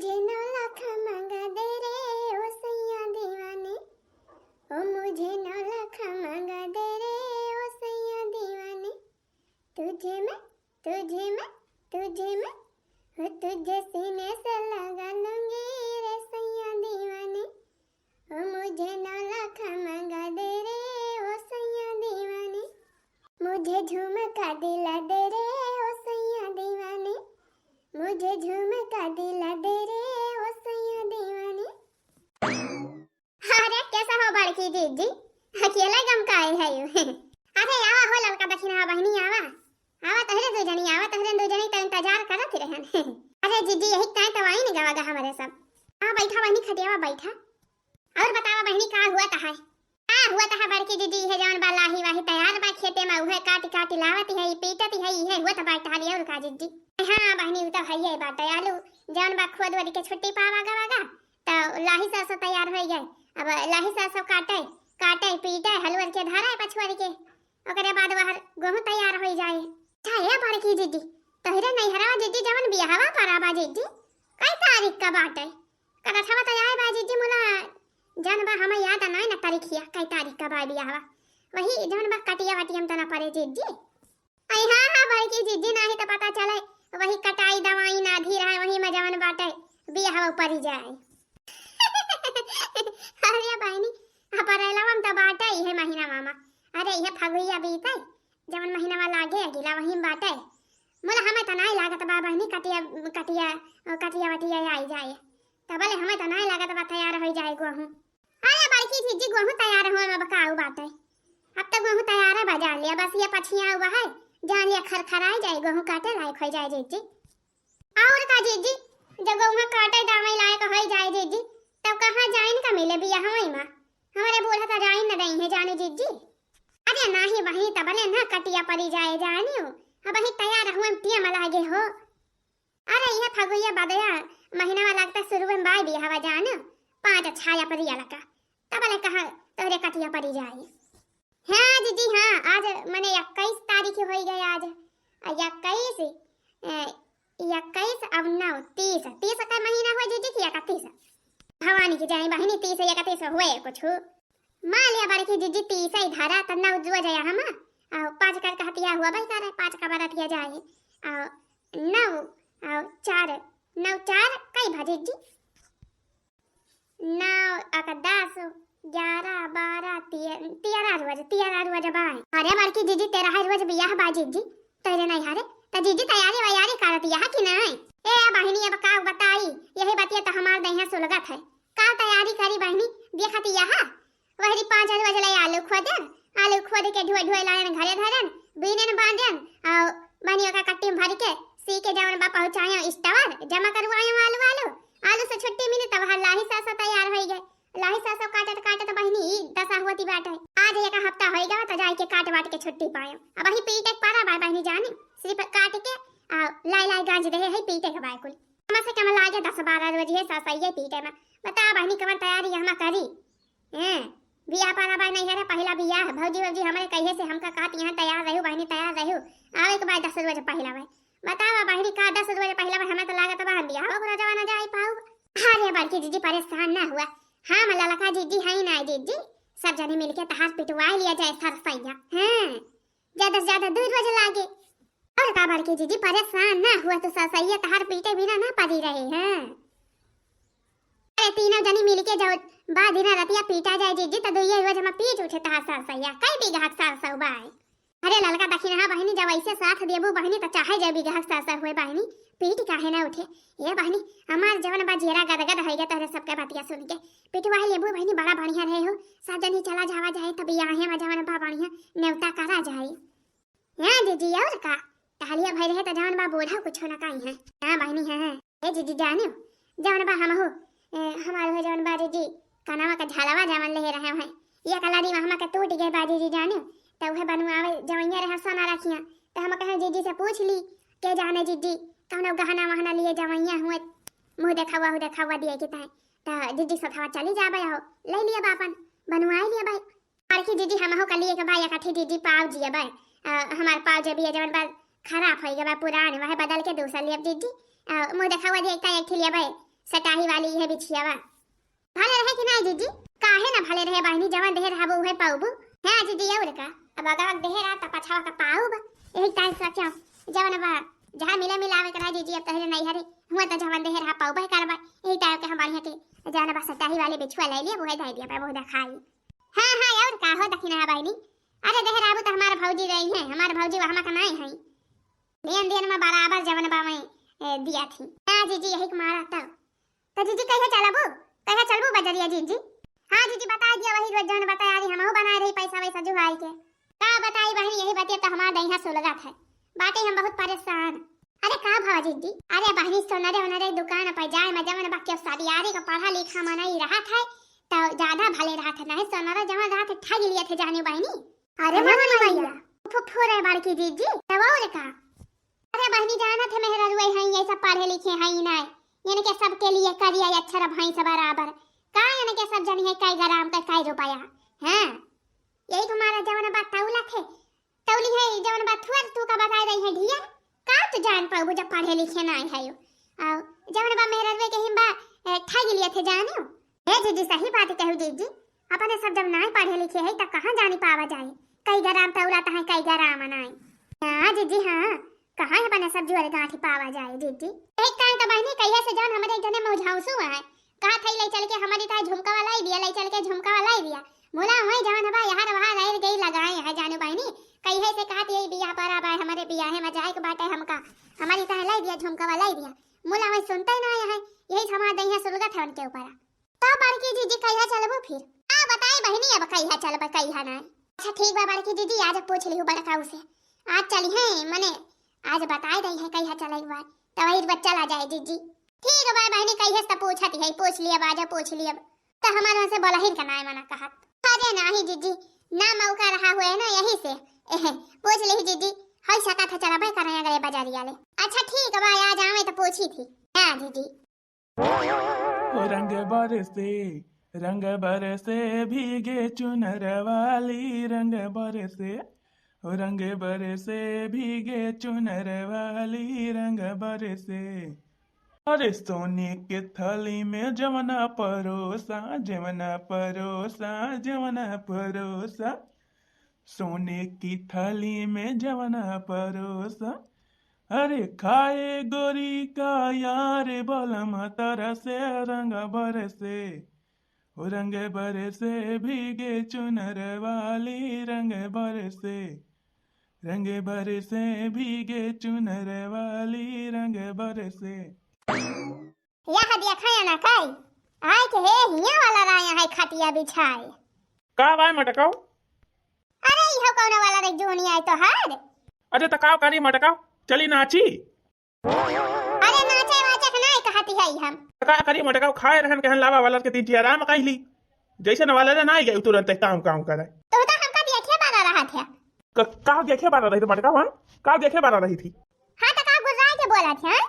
मुझे 9 लाख मांगा दे रे ओ सैया दीवाने, ओ मुझे 9 लाख मांगा दे रे ओ सैया दीवाने। तुझे मैं हो तुझे सीने से लगा लूंगी रे सैया दीवाने, ओ मुझे 9 लाख मांगा दे रे ओ सैया दीवाने। मुझे झुमका दिला दे रे ओ सैया दीवाने, मुझे झुमका दिला दे रे ओ सैया दीवाने। अरे कैसा हो बड़की जीजी, अकेला गम का है यू। अरे आवा हो ललका दखिना बहनी आवा आवा तहरे दो जनी तो इंतजार करत रहन। अरे जीजी यही टाइम तो आई नहीं गवागा हमारे सब। आ बैठा बहनी खटियावा बैठा। और बतावा बहनी का हुआ है? हुआ था बड़की जीजी है जवन बा लाही वाही तैयार बा खेते में उहे काटी लावती है पीटती है ये हुआ था बाटा लिया और का जीजी। हां बहनी उता है ये बाटा आलू जवन बा खोद वरी के छुट्टी पावागा वागा तो लाही सा सब तैयार हो गए। अब लाही सा सब काटे पीटे हलवर के धारा पछवारी के ओकरे बाद बाहर गेहूं तैयार हो जाए। छाया बड़की जीजी तहरे नहीं हरावा जीजी जवन बियाहवा कराबा जीजी कई तारीख का बाटे कदा छवा तैयार बा जीजी मोला जन बा हमें याद ना ना तारीखिया कई तारीख का बा बियाहवा वही जवन बा कटिया वाटियम तना परे जीजी। आई हां बड़की जीजी नाही तो पता चले वही कटाई दवाई ना धीरा वही में जवन बाटे बियाहवा ऊपर ही जाए। अरे बहनी अपरेलवम तो बाटे है महीना मामा। अरे ये फगुइया बीते जवन महीना लागे अगिला वही बाटे मोला हमें तो नहीं लागत बा बहनी कटिया वटिया आई जाए तबले हमें तो नहीं लागत बा तैयार हो जाए गेहूं। अरे बड़की जीजी गेहूं तैयार हो में बकाऊ बाटे अब तक गेहूं तैयार है बजा लिया बस ये पछिया हुआ है जान लिया खरखराई जाए गेहूं काटे लायक हो जाए जीजी। और का जीजी जब गेहूं काटे दावे लायक हो जाए जीजी तब कहां जाइन का मिले बिया हवई में हमारे बूढ़ा का जाइन न रही है जाने जीजी। अरे नाही वही तबले ना कटिया पड़ी जाए जानियो अब वही तैयार हुए पिया मलागे हो। अरे ये फगुइया बदया महीना में लगता शुरू में बाई भी हवा जान 5 छाया परिया लगा तबले कहा तोरे कटिया पड़ी जाए। हां जीजी हां आज मने 21 तारीख हो गई आज 21 अब 9 30 का महीना हो जीजी कि 31 भवानी की जाए बहनी 30 31 हुए कुछ मालिया बड़की जीजी 30 ही धारा त 9 जुआ जाया हम 5 कर कहतिया हुआ भाई करे 5 का बरतिया जाए 9 4 कई भाजी जी 9 10 11 12 13 रोज बाय। अरे बड़की जीजी तेरा है रोज बियाह बाजी जी तेरे नहीं हरे त जीजी तैयारी वैयारी करत यह कि नहीं? ए बहनी अब का बताई यही बतिया तो हमार दहिया सुलगत है का तैयारी करी बहनी देखत यह वही 5 रोज ले आलू खोद के ढोए लायन घरे धरन बीनन बांधन और बनियो का कट्टी भर के सी के जवन बा पहुंचाया स्टवर जमा करवाया आलू से छुट्टी मिली तब लाही सासा तैयार हो गए। लाही सासा काटत बहनी दशा होती बाटे आज एक हफ्ता हो गया तो जाके काट वाट के छुट्टी पायो। अब वही पीटे पारा बा बहनी जानी सिर्फ काट के लाई गाज दे है पीटे के बाय कुल कम से कम लागे 10-12 रोज है सासा ये पीटे में बता बहनी कवन तैयारी हम करी हैं बियाह पारा बाय नहीं है पहला बियाह भौजी हमारे कहे से हमका काट यहां तैयार रहू बहनी तैयार रहू आवे के बाद 10 रोज पहला बाय बतावा बहनी का 10 रोज पहला बाय हमें तो लागत बहन बियाह पूरा जवाना जाई पाऊ। अरे बड़की जीजी परेशान ना हुआ हां मला लका जीजी है ना जीजी सब जने मिलके तहार पिटवा लिया जाए सरसैया हां ज्यादा से ज्यादा 2 रोज लागे। और का बड़की जीजी परेशान ना हुआ तो सरसैया तहार पीटे बिना ना पड़ी रहे हैं। तीनों जनी मिलके जाओ बा दिन रतिया पीटा जाए जीजी तो 2 रोज में पीट उठे तहार सरसैया कई बीघा सरसौ बाय। अरे ललका दखिन हां बहनी जब ऐसे साथ देबू बहनी तो चाहे जब बीघा सरसौ होए बहनी पीट काहे ना उठे ये बहनी हमार जवन बा जेरा गदगद होइगा तोरे सबके बातिया सुन के पिटवा लेबू बहनी बड़ा बढ़िया रहे हो सब जनी चला जावा जाए तब यहां में जवन बा बढ़िया नेवता करा जाए। हां जीजी और का टहलिया भई रहे तो जवन बा बूढ़ा कुछ ना काई है हां बहनी हां ए जीजी जानो जवन बा हम हो हमार हो जवन बा जीजी कनावा का झालावा जवन ले रहे हैं ये कलारी में हम का टूट गए बाजी जी जानो तो वह बनवावे जवैया रहे सोना रखिया तो हम कहे जीजी से पूछ ली के जाने जीजी कौनो गहना वहना लिए जवैया हुए मुंह देखावा दिए कि ताए तो जीजी सथवा चली जाबे हो ले लिया बापन बनवाई लिया भाई और की जीजी हम हो का लिए के भाई काठी जीजी पाव जिए भाई हमार पाव जे भी जवन बा खराब हो गया पुराने वह बदल के दूसरा लिया जीजी मुंह देखावा दिए एक ठिलिया भाई सटाही वाली है बिछियावा भले रहे कि नहीं जीजी काहे ना भले रहे बहनी जवन देह रहबो उहे पाऊबो है जीजी और का अब अगर देह रहा त पछावा का पाऊब यही टाइम सोचा जवन बा जहां मिलावे करा जीजी अब तहरे नहीं हरे हुआ त जवन देह रहा पाऊबा करबा यही टाइम के हमारे यहाँ के जाना बस सटाही वाले बिछुआ ले लिए वो दे दिया पे वो खाई हां और का हो दखिना बहनी अरे देह रहबो त हमारे भौजी रही है हमारे भौजी वहां का नहीं है लेन देन में बराबर जवन बा में दिया थी हां जीजी यही के मारा त जीजी कहे चलबो कहे चलबो बजरिया जीजी हां जीजी बता दिया वही रोज जन बताया रही हमहु बना रही पैसा वैसा जुगाई के का बताई बहनी यही बतिया त हमार दहिया सुलगा था बाटे हम बहुत परेशान अरे का भावा जीजी अरे बहनी सोनरे दुकान पर जाए में जवन बाकी सादियारी का पढ़ा लिखा में नहीं रहा था तो ज्यादा भले रहा था नहीं सोनरा जवन रहा था ठग लिए थे जाने बहनी अरे बहनी भैया फुफुरे बड़की जीजी तब और का अरे बहनी जाना थे मेहरा रुए हैं ये सब पढ़े लिखे हैं नहीं यानी के सबके लिए करिया अच्छा भाई सब बराबर का यानी के सब जनी है कई ग्राम का कई रुपया हां यही तुम्हारा जवन बात तौला थे तौली है जवन बात थुर तू का बता रही है ढिया का तू जान पाऊ जब पढ़े लिखे नहीं है यो जवन बा मेहरा रुए के हिम्बा ठग लिए थे जानो हे जीजी सही बात कहू जीजी अपने सब जब नहीं पढ़े लिखे है त कहां जानी पावा जाए कई ग्राम तौला त है कई ग्राम नहीं हां जीजी हां कहां है बने सब जुआरे गांठी पावा जाए जीजी एक कान का बहनी कहिया से जान हमरे जने मौझाउसु है कहा थई ले चल के हमारी ता झुमका वाला ही दिया ले चल के झुमका वाला ही दिया मोला होई जान बा यहां वहां रह गई लगाए है जानो बहनी कहिए से कहत यही बियाह पर बा हमारे बियाह में जाए के बाटे हमका हमारी ता लाई दिया झुमका वाला ही दिया मोला होई सुनते ना है यही हमार दहिया सुलगा था उनके ऊपर तो बड़की जीजी कहिया चलबो फिर आ बताई बहनी अब कहिया चलबो कहिया ना अच्छा ठीक बा बड़की दीदी आज पूछ लिहु बड़काऊ से आज चली है मने आज बताई दई है कहिया चलाई बात तो वही बच्चा ला जाए जीजी ठीक है भाई बहनी कहिए तो पूछती है पूछ लिया बाजा पूछ लिया तो हमारे से बोला ही का नाम मना कहा अरे नहीं जीजी ना मौका रहा हुए ना यही से पूछ ली जीजी हई सका था चला भाई कराया गए बाजारिया ले अच्छा ठीक है भाई आज आवे तो पूछी थी हां जीजी रंग बरसे भीगे चुनर वाली रंग बरसे भीगे चुनर वाली रंग बरसे अरे सोने के थाली में जवना परोसा सोने की थाली में जवना परोसा अरे खाए गोरी का यार बलम तरसे रंग बरसे भीगे चुनर वाली रंग बरसे भीगे चुनर वाली रंग बरसे यह देखा या ना काई आय के हे हिया वाला राया है खटिया बिछाए का भाई मटकाओ अरे इहो कौन वाला रे जोनी आय तो हार अरे तकाओ करी मटकाओ चली नाची अरे नाचे वाचे नहीं कहती है हम का करी मटकाओ खाए रहन कहन लावा वाला के तीन ची आराम कहली जैसे न वाला ना आई गई तुरंत काम करे तो हमका देखे बारा रहा था का देखे बारा रही थी मटकाओ हम का देखे बारा रही थी हां तो का गुजराए के बोला था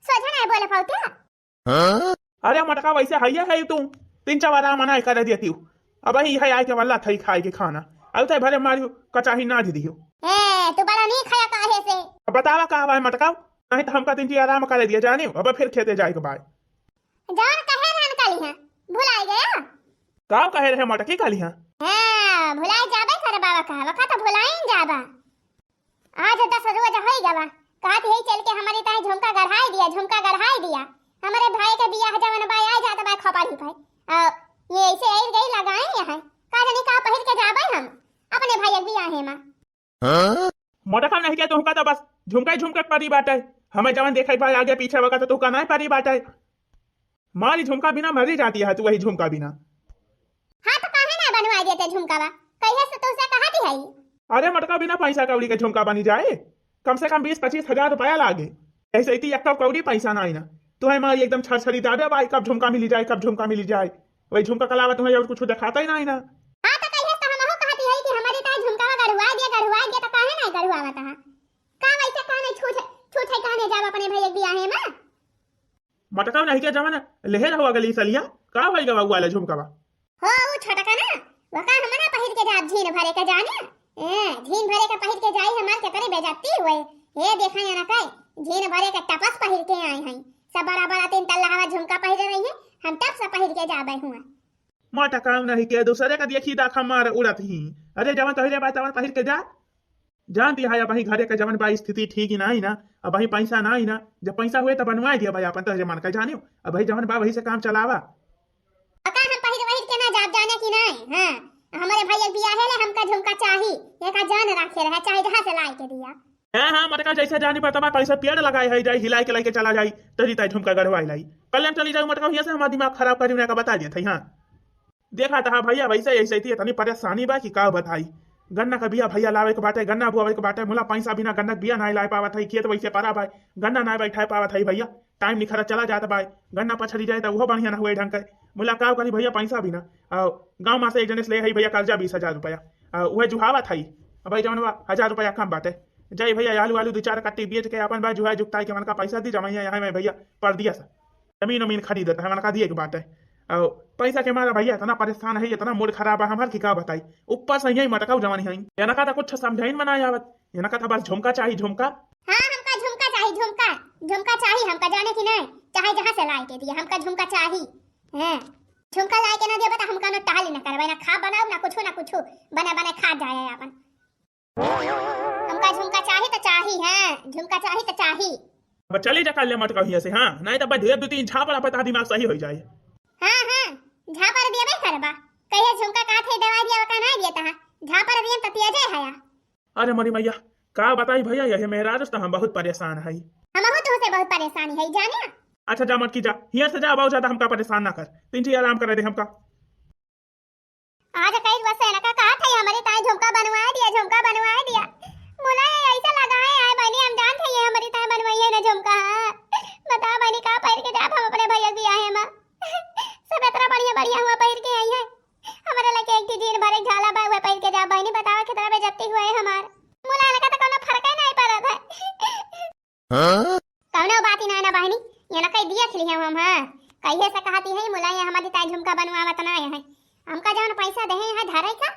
सोझा नहीं बोले पाउतिया अरे मटका वैसे हैया है तू तीन चार बार मना कर देती हूँ अब ही है आए के वाला थई खाए के खाना अब तो भले मारियो कचाही ना दी दियो ए तू बड़ा नहीं खाया काहे से बतावा का भाई मटका नहीं तो हमका तीन चार आराम कर दिया जाने अब फिर खेते जाए के बाद जान कहे रहन काली है भुलाई गया का कहे रहे मटकी काली हां हां भुलाई जाबे करे बाबा का वका तो भुलाई जाबा आज 10 रोज होई गवा कहत है चल के हमारी ताई झुमका गढ़ाई दिया हमारे भाई के बियाह जवन भाई आ जाता भाई खपाड़ी भाई ये ऐसे आई गई लगाए यहां काजनी का पहिर के जाबे हम अपने भाई के बियाह में मटका नहीं के तुमका तो बस झुमका परी बात है हमें जवन देखाई भाई आगे पीछे वका तो तुमका नहीं परी बात है मारी झुमका बिना मरी जाती है तू वही झुमका बिना हां तो काहे ना बनवा देते झुमकावा कहिए से तुमसे कहती है अरे मटका बिना पैसा कौड़ी के झुमका बनी जाए कम से कम 20-25 हजार रुपया लागे ऐसे इतनी एक कौड़ी पैसा ना आईना तुम्हें मारी एकदम छरछरी दादे भाई कब झुमका मिली जाए वही झुमका कलावा तुम्हें और कुछ दिखाता ही ना आईना हां तो कहिए तो हमहु कहती है कि हमारी ताई झुमका गढ़वा दिया तो काहे ना गढ़वावत है का वैसे काने छूटे काने जाब अपने भैया बियाह में मटका नहीं के जमाना लेहे रहो अगली सलिया का भई गवा वाला झुमकावा हो वो छोटा का ना वका हमना पहिर के जाब झीन भरे का जाने झीन भरे का पहिर के जाई हमार के करे बेजाती हुए ये देखा ना काय झीन भरे का टपस पहिर के आए हैं सब बड़ा बड़ा तीन तल्ला हवा झुमका पहिर रही हम तब से पहिर के जाबे हुआ। मोटा काम नहीं के दूसरे का देखी दाखा मार उड़त ही। अरे जवन तोहरे बात तवन पहिर के जा। जानती है अब घरे के जवन बा स्थिति ठीक ही नहीं ना। अब वही पैसा नहीं ना, जब पैसा हुए तब बनवाई दिया भाई अपन तोहरे मन का जानियो। अब भाई जवन बा वही से काम चलावा। अका हम पहिर के ना जाब जाने की नहीं। हां हमारे भाई बियाह है ले हमका झुमका चाही, ये का जान रखे रहे चाहे जहां से लाई के दिया। हाँ मटका जैसे जानी पता बा कैसे पेड़ लगाए है जाई हिलाई के लेके चला जाई तरी ताई झुमका गढ़वाई लाई कल्याण चली जाऊ मटका हिया से हमारा दिमाग खराब करी उन्हें का बता दिया था। हाँ देखा था भैया वैसे ऐसे थी तनी परेशानी बा कि का बताई। गन्ना का बिया भैया लावे के बाटे, गन्ना बुआवे के बाटे, मुला पैसा बिना गन्ना बिया नहीं ला पावा था। खेत वैसे पारा भाई गन्ना नहीं बैठा पावा था भैया। टाइम निखरा चला जाता भाई, गन्ना पछड़ी जाए तो वो बढ़िया ना हुए ढंग के। मुला का करी भैया पैसा बिना गाँव में से एक जने से ले है भैया कर्जा 20,000 रुपया वह जुहावा था भाई जवन 1,000 रुपया कम बाटे। जय भैया आलू आलू 2-4 कट्टी बेच के अपन भाई जुहा जुगताई के मन का पैसा दी जमाइया यहाँ में भैया पड़ दिया सा जमीन उमीन खरीदता है मन का दिए के बात है। और पैसा के मारा भैया इतना परेशान है, इतना मूड खराब है हमार की का बताई। ऊपर से यही मटका जवानी है या ना कुछ समझाइन बनाए आवत या ना था बस झुमका चाहिए झुमका। हां हमका झुमका चाहिए, झुमका झुमका चाहिए हमका जाने की नहीं चाहे जहां से लाई के दिया हमका झुमका चाहिए। हैं झुमका लाई के ना दे बता हमका न टाली न करवाई ना खा बनाओ ना कुछ बना बना खा जाए अपन। हमका झुमका चाहिए तो चाहिए। हैं झुमका चाहिए तो चाहिए। अब चली जा कर ले मटका हिया से। हां नहीं तो ढेर 2-3 झापड़ा पता दिमाग सही हो जाए। हां झापर दिया बे करबा कहिए झुमका का थे दवाई दिया का नहीं दिया ता झापर दिया त पिया जाए हया। अरे मरी मैया का बताई भैया ये मेरा दोस्त हम बहुत परेशान है। हमहु तो से बहुत परेशानी है जाने। अच्छा जा मत की जा हिया से जा बहुत ज्यादा हमका परेशान ना कर 3 आराम करे दे हमका। आज कई वसे लगा का थे हमारे ताई झुमका बनवा दिया मुला ऐसा लगा है बनी हम जानते हैं हमारी ताई बनवाई है ना झुमका। बता बनी का पैर के जाप हम अपने भैया दिया है मां सब इतना बढ़िया हुआ पैर के आई है हमारे लगे एक दिन भर एक झाला बा हुआ पैर के जा बहनी बतावा कितना बेइज्जती हुआ है हमार। मुला लगा तो कोनो फर्क ही नहीं पड़ा था। हां कोनो बात ही ना बहनी ये ना कई दिया खली हम। हां कहिए से कहती है मुला ये हमारी ताई झुमका बनवावत ना है हमका जवन पैसा दे है धारे का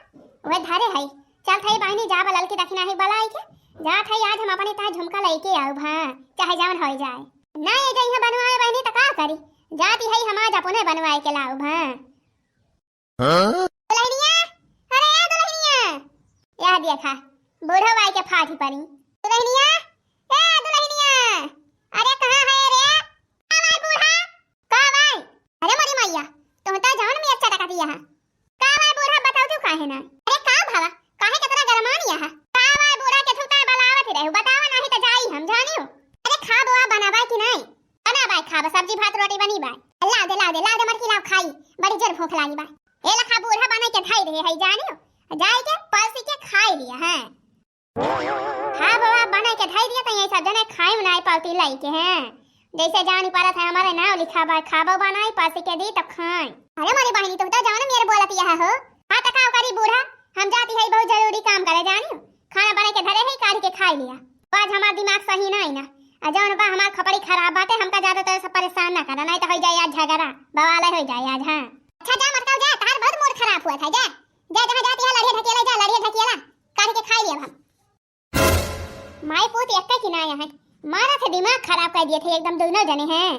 वह धारे है। चल थई बहनी जा बलल के दखना है बलाई के जा थई आज हम अपने ताई झुमका लेके आऊ हां चाहे जवन हो जाए ना ये जइहा बनवाए बहनी त का करी जाती है हम आज अपने बनवाए के लाऊ हां। दुल्हनिया अरे ए दुल्हनिया या देखा बूढ़ा भाई के फाटी पड़ी। दुल्हनिया ए दुल्हनिया अरे कहां है रे आ भाई बूढ़ा का भाई। अरे मरी मैया तो ता जान में अच्छा टका दिया है का भाई बूढ़ा बताओ तू काहे ना। अरे का भावा काहे कितना गरमानिया है का भाई बूढ़ा के थुका बलावत रहू बतावा नहीं तो जाई हम जानियो। अरे खा बोआ बनावा कि नहीं बनावा खा सब्जी भात रोटी बनी बा ला दे मर की लाव खाई बड़ी जर भूख लागी बा ए लखा बूढ़ा बना के खाई रहे है जानियो जाई के परसी के खाई लिया है। हां बाबा बना के खाई दिया तो ये सब जने खाई बनाई पाती लाई के हैं जैसे जानी पारा था हमारे नाम लिखा बा खाबो बनाई परसी के दी तब खाई। अरे मारी बहनी तो जान मेरे बोलत यह हो हां त काव करी बूढ़ा हम जाती है बहुत जरूरी काम करे जानियो खाना बना के धरे है काढ़ के खाई लिया। आज हमार दिमाग सही नहीं ना जौन बा हमार खपड़ी खराब बाटे हमका ज्यादा तो सब परेशान ना करना नहीं तो हो जाए आज झगड़ा बवाल हो जाए आज। हां अच्छा जा मत जा तार बहुत मूड खराब हुआ था जा जहां जाती है लड़िया ढकेला काढ़ के खाई लिया हम। माई पूत एक की ना है मारा से दिमाग खराब कर दिए थे एकदम दोनों जने हैं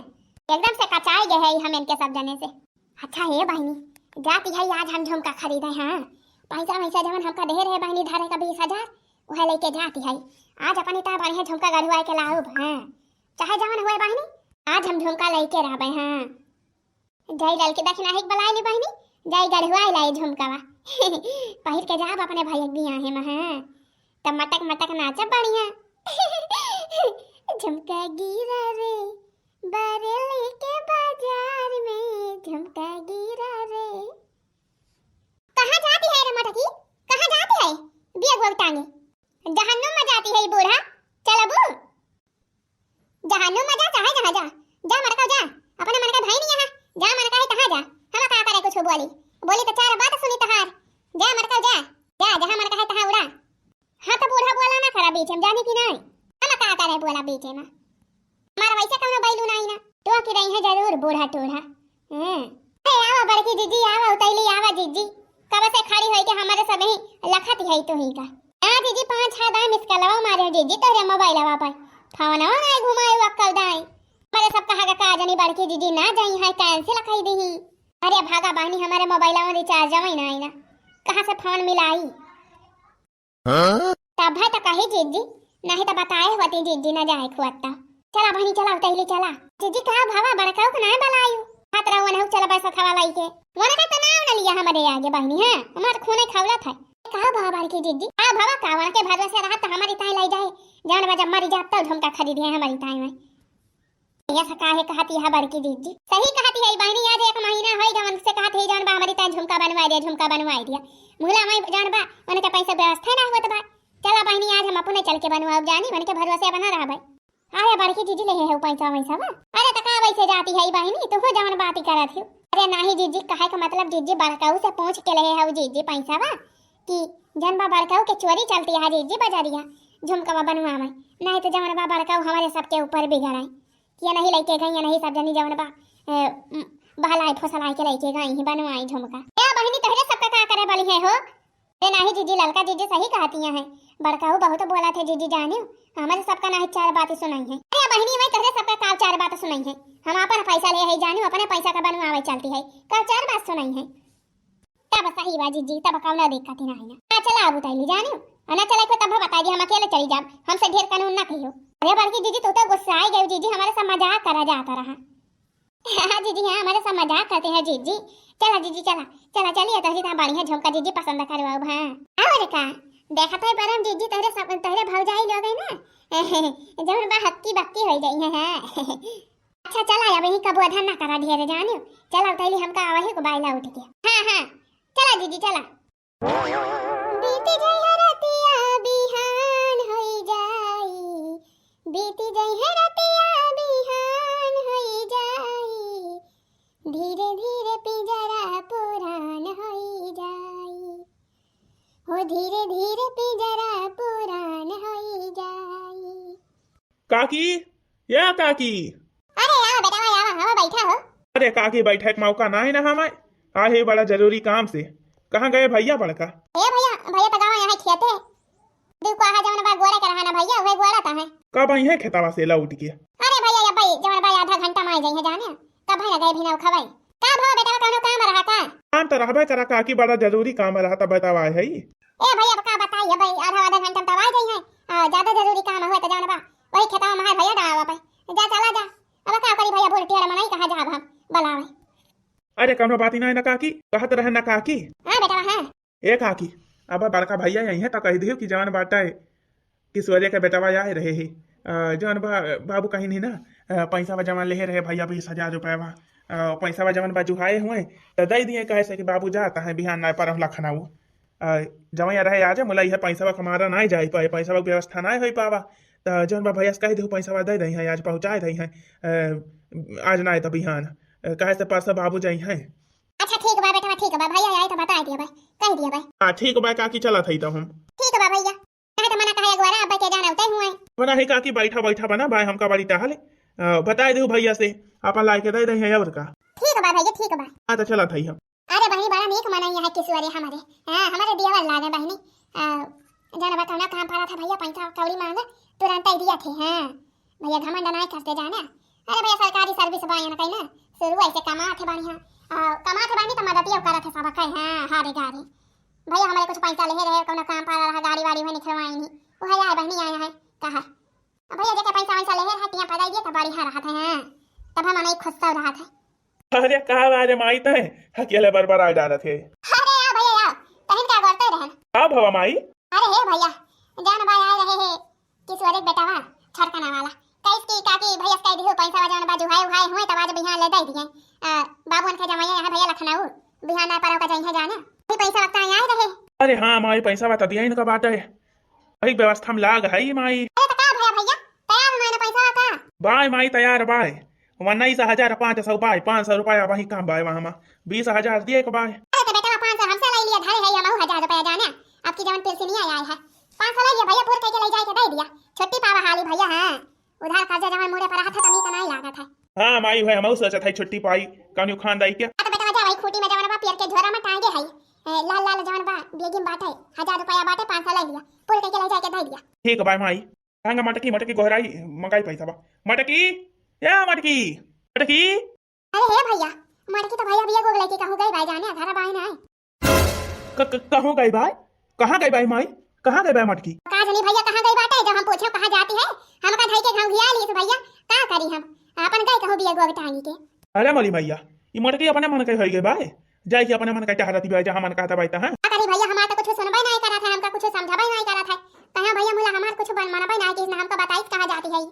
एकदम से कचाई गए हैं हम इनके सब जने से। अच्छा है बहनी जाती है आज हम झुमका खरीदे। हां पैसा जवन हमका दे रहे बहनी धारे का 20,000 वह लेके जाती है आज अपन इतना बढ़िया झुमका गढ़वाए के लाऊ। हां चाहे जवन हुए बहनी आज हम झुमका लेके रहबे। हां जय डल के दखना है बलाई ली बहनी जय गढ़वाए लाई झुमकावा पहिर के जाब अपने भैया बियाह है में। हां तब मटक नाचा बढ़िया झुमका गिरा रे बरेली के बाजार में झुमका गिरा रे। कहां जाती है रे मटकी कहां जाती है बिया गोल टांगे जहन्नुम में जाती है बूढ़ा चल अबू जहन्नुम में जा चाहे जहां जा मटका जा अपने मन का भाई नहीं यहां जा मन का है कहां जा हम का करे कुछ बोली तो चार बात सुनी तहार जा मटका जा जहां मन का है तहां उड़ा। हां तो बूढ़ा बोला ना खरा बीच में जाने की नहीं हम का करे बोला बीच में हमारा वैसे कहना बैलू नहीं ना तो की रही है जरूर बूढ़ा टूढ़ा। ए आवा बड़की जीजी आवा उतैली आवा जीजी कब से खड़ी होई के हमारे सब ही लखत है तो ही का आ जीजी 5-6 दाई मिस कलवा मारे जीजी तोरे मोबाइल आवा पर फोनवा नहीं घुमाए अक्कल दाई हमारे सब कहा का जनी बड़की दीदी ना जाई है कैंसिल कही दी। अरे भागा बहनी हमारे मोबाइल में रिचार्ज जमा ना आई ना कहां से फोन मिलाई। तब है तो कही जीजी नहीं तो बताए होती जीजी ना जाए खुआता। चला बहनी चला उतैली चला। जीजी कहा भावा बड़काऊ को ना बलायू हाथ रहो ना चला पैसा खवा लाई के वने का तो नाम न लिया हमारे आगे बहनी है हमार खूने खवला था। कहा भावा बड़की जीजी आ भावा का वने के भरवा से रहा तो हमारी ताई लाई जाए जान बजा मरी जात तो झुमका खरीदी है हमारी ताई में। ये सका है कहती है बड़की दीदी सही कहती है बहनी आज एक महीना होई जवन से कहत है जान बा हमारी ताई झुमका बनवाई दिया मुला मैं जान बा उनके पैसा व्यवस्था ना होत बा। चला बहनी आज हम अपने चल के बनवाओ जानी मन के भरोसे बना रहा भाई। अरे बड़की दीदी ले है पैसा वैसा बा। अरे तका वैसे जाती है बहनी तू हो जवन बात करत हो। अरे नहीं जीजी कहे का मतलब जीजी बड़काऊ से पूछ के ले है जीजी पैसा बा कि जन बा बड़काऊ के चोरी चलती है जीजी बजारिया झुमका बनवा में नहीं तो जवन बा बड़काऊ हमारे सबके ऊपर बिगड़ आई ये नहीं लेके गई या नहीं सब जनी जवन बा बहलाई फसलाई के लेके गई ही बनवाई झुमका। ए बहनी तोहरे सबका का करे बली है हो। ए नहीं जीजी ललका जीजी सही कहती हैं बड़काऊ बहुत बोला थे जीजी जानियो हमारे सबका नहीं चार बातें सुनाई है। अरे बहनी मैं तोहरे सबका का चार बातें सुनाई है हम अपन पैसा ले है जानियो अपने पैसा का बनवावे चलती है का चार बात सुनाई है तब सही बा जीजी तब कौन दिक्कत नहीं ना चला अब उतैली जानियो ना चले को तब बता दी हम अकेले चली जाब हमसे ढेर कानून ना कहियो। अरे बड़की जीजी तू तो गुस्सा आई गई जीजी हमारे सब मजाक करा जाता रहा। हाँ जीजी हाँ हमारे सब मजाक करते हैं जीजी। चला जीजी चला चला चलिए तो जी बढ़िया झुमका जीजी पसंद करवाओ। हाँ और का देखा तो परम जीजी तोहरे सब तोहरे भौजाई लोग है ना जब बा हक्की बक्की हो गई है। हाँ अच्छा चला अब यही कबो अधन ना करा ढेर जानियो चला उतैली हमका वही को बाइला उठ के। हाँ हाँ चला जीजी चला। बीती जाई रतिया बिहान होई जाई बीती जाई है रतिया बिहान होई जाई धीरे धीरे पिंजरा पुरान होई जाई हो धीरे धीरे पिंजरा पुरान होई जाई। काकी या काकी अरे आओ बेटा आओ बैठा हो। अरे काकी बैठे के मौका ना है ना हमारे आहे बड़ा जरूरी काम से कहाँ गए भैया बड़का। ए भैया तो गाँव यहाँ खेते देव को आहा जवन बा गोरे का रहना भैया वही गोरा ता है कब आई है खेतावा से उठ के। अरे भैया या भाई जवन बा आधा घंटा में आ जाई है जाने कब भैया गए भी ना खवाई का भाव बेटा कोनो काम रहा का काम तो रहबे करा काकी बड़ा जरूरी काम रहा था बतावा है। ए भैया का बताइए भाई आधा घंटा में आ जाई है ज्यादा जरूरी काम हुआ तो जान बा वही खेता में भैया डावा पे जा चला जा अब का करी भैया बोल टेड़ा मनाई कहा जा हम बुलावे। अरे कौनो बात नहीं ना काकी कहत रहे ना काकी। हां बेटा हां ए काकी अब बड़का भैया यही है तो कह दियो कि जान बाटा है किशोरे के बेटवा आए रहे ही जान बाबू कहीं नहीं ना पैसा जमा ले रहे भैया 20,000 रुपया पैसा जमन बा जुहाए हुए तो दे दिए कहे से कि बाबू जाता है बिहान ना पर लखनऊ जमा रहे आज मुला यह पैसा हमारा ना जाए पाए पैसा व्यवस्था ना हो पावा तो जौन बा भैया से कह दो पैसा दे दी है आज पहुँचाए दी है आज ना तो बिहान कहे से परसों बाबू जाई है। अच्छा ठीक बा बेटा ठीक बा भैया आए तो बता दिया भाई कह दिया भाई। हां ठीक बा काकी चला थई तो हम ठीक बा भैया कहे तो मना कहे गोरा अब के जाना उतै हुए बना है काकी बैठा बैठा बना भाई हमका बड़ी टहले बता दो भैया से अपन ला के दे दे है और का। ठीक बा भैया ठीक बा। हां तो चला थई हम। अरे बहनी बड़ा नीक मनाई है किशोरी हमारे हां हमारे दियावा लागे बहनी जाना बता ना काम पड़ा था भैया पैसा कौड़ी मांगे तुरंत ही दिया थे। हां भैया घमंड ना करते जाने। अरे भैया सरकारी सर्विस बाई ना कहीं ना शुरू ऐसे कमा थे बढ़िया कमा थे बानी तो मदद ही करा थे सब कहे। हां हारे गारे भैया हमारे कुछ पैसा ले रहे कोनो काम पड़ा रहा गाड़ी वाड़ी में निकलवाई नहीं वो है बहनी आया है कहा भैया जैसे पैसा वैसा ले रहे टिया पड़ा दिए तो बड़ी हा रहा था। हां तब हम नहीं खुश हो रहा था। अरे कहा बारे माई तय अकेले बरबर आ डाला थे। अरे आ भैया आ तहन का करते रहन अब हवा माई। अरे हे भैया जान भाई आए रहे हैं किशोरी बेटावा छड़कना वाला कैस की काकी भैया कह दियो पैसा जान बाजू हाय हाय हुए तब आज बिहान ले दे दिए बाबून के जमाया यहां भैया लखनऊ बिहान ना पर का जाई है जाने पैसा वक्त आए रहे। अरे हाँ माई पैसा बता दिया इनका बात है अरे व्यवस्था में लाग है माई। अरे तो का भैया तैयार मैंने पैसा का बाय माई तैयार बाय 19,500 बाय 500 रुपया वही काम बाय वहां 20,000 दिए के बाय। अरे तो बेटा 500 हमसे ले लिया धारे है हम 1,000 रुपया जाने आपकी जवन पेंशन नहीं आया है 500 ले लिया भैया पूरे के ले जाए के दे दिया छुट्टी पावा हाली भैया। हां उधार कर्जा जवन मोड़े पर रहा था तनी का नहीं लागत है। हां माई भाई हम सोचा था छुट्टी पाई कान्यू खान दाई के तो बेटा जा भाई खूटी में जवन बा पेड़ के झोरा में टांगे है लाल लाल जवन बा बेगिन बाटे 1,000 रुपया बाटे 500 ले लिया पूरे के ले जाए के दे दिया। ठीक बाय माई कांगा मटकी मटकी गोहराई मंगाई पैसा बा मटकी या मटकी मटकी अरे हे भैया मटकी तो भैया भैया गोगले के कहूँ गई भाई जाने घर बाई ना कहाँ गई भाई? कहाँ गई भाई माई? कहाँ गई भाई मटकी? का जनी भैया कहाँ गई बाटे जब हम पूछे कहाँ जाती है हम का धाई के घाव घिया लिए तो भैया का करी हम अपन गए कहूँ बिया गोग टांगी के अरे मली भैया ये मटकी अपने मन के होई गई भाई जाए कि अपने मन का टहरती भाई जहाँ मन कहता भाई तहाँ का करी भैया हमारा तो कुछ सुनबई नहीं करा था हमका कुछ समझबई नहीं करा था कहां भैया मुला हमार कुछ बन मनबई नहीं कि हमका बताई कहाँ जाती है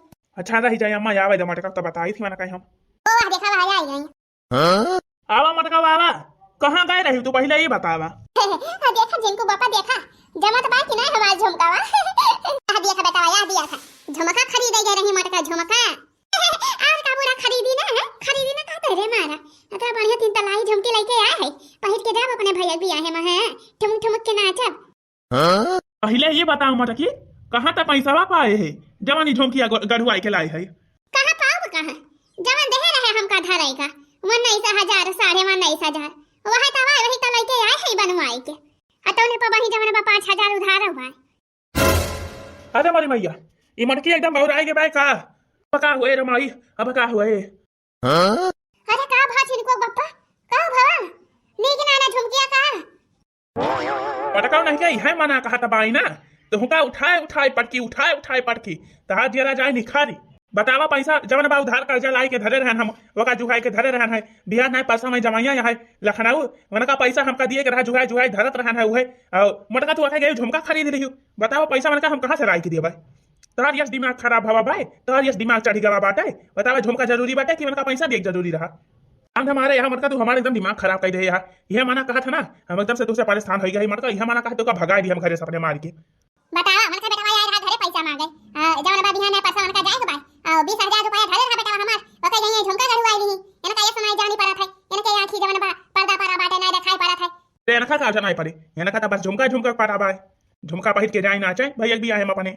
अच्छा रही जाए अम्मा आवे दे मटका तो बताई थी मैंने कहीं हम ओ देखा भाई आई गई आवा मटका बाबा कहाँ गए रही तू पहले ये बतावा देखा जिनको बापा देखा जमत बा कि नहीं हमार झुमकावा देखा बेटा या दिया था झुमका खरीदे गए रही मटका झुमका आज का पूरा खरीदी ना का तेरे मारा अतरा बढ़िया तीन तलाई झुमकी लेके आए है पहिर के जाब अपने भैया भी आए है ठुमक ठुमक के नाचब पहले ये बताओ मटकी कहाँ तक पैसा पाए है जवानी झुमकिया गढ़ुआई के लाई है कहां पाव कहां जवन देहे रहे हमका धराई का 19,000 19,500 वही तवा वही त लेके आए है बनवाई के अतौने पर वही जवन बा 5,000 उधार हुआ अरे मारी मैया ये मटकी एकदम बहुराई के भाई का हुए रे माई अब का हुए अरे का भाज इनको बप्पा का भवा नीक नाना झुमकिया का पटका नहीं गई है मना कहा तबाई ना तो हुका उठाए पटकी तहा जरा जाए निखारी बतावा पैसा जवन बा उधार कर्जा लाई के धरे रहन हम वका जुगाई के धरे रहन है बिहार नहीं पैसा में जमाइया यहाँ लखनऊ वन का पैसा हमका दिए के रहा जुगाई धरत रहन है उहे और मटका तू आके गई झुमका खरीद रही बताओ पैसा मन का हम कहाँ से राय के दिए भाई तोहर यस दिमाग खराब हवा भाई तोहर यस दिमाग चढ़ी गवा बाटे बतावा झुमका जरूरी बाटे कि मनका पैसा भी जरूरी रहा हम हमारे यहाँ मटका तू हमारे एकदम दिमाग खराब कर दे यार यह माना कहा था ना हम एकदम से तुझसे परेशान हो गए मटका यह माना कहा तो का भगा दी हम घरे सपने मार के बता मन का बेटा यार घरे पैसा मांगे जवन बा बिहान पैसा मन का जाए भाई 20,000 रुपया धरे रहा बेटा हमार ओके नहीं झुमका गड़ुआई ली इनका ये समय जानी पड़ा था इनके आंखी जवन बा पर्दा परा बाटे नहीं दिखाई पड़ा था ते इनका का जाना पड़े इनका तो बस झुमका पाटा बा झुमका पहिर के जाए नाचे भैया भी आए हम अपने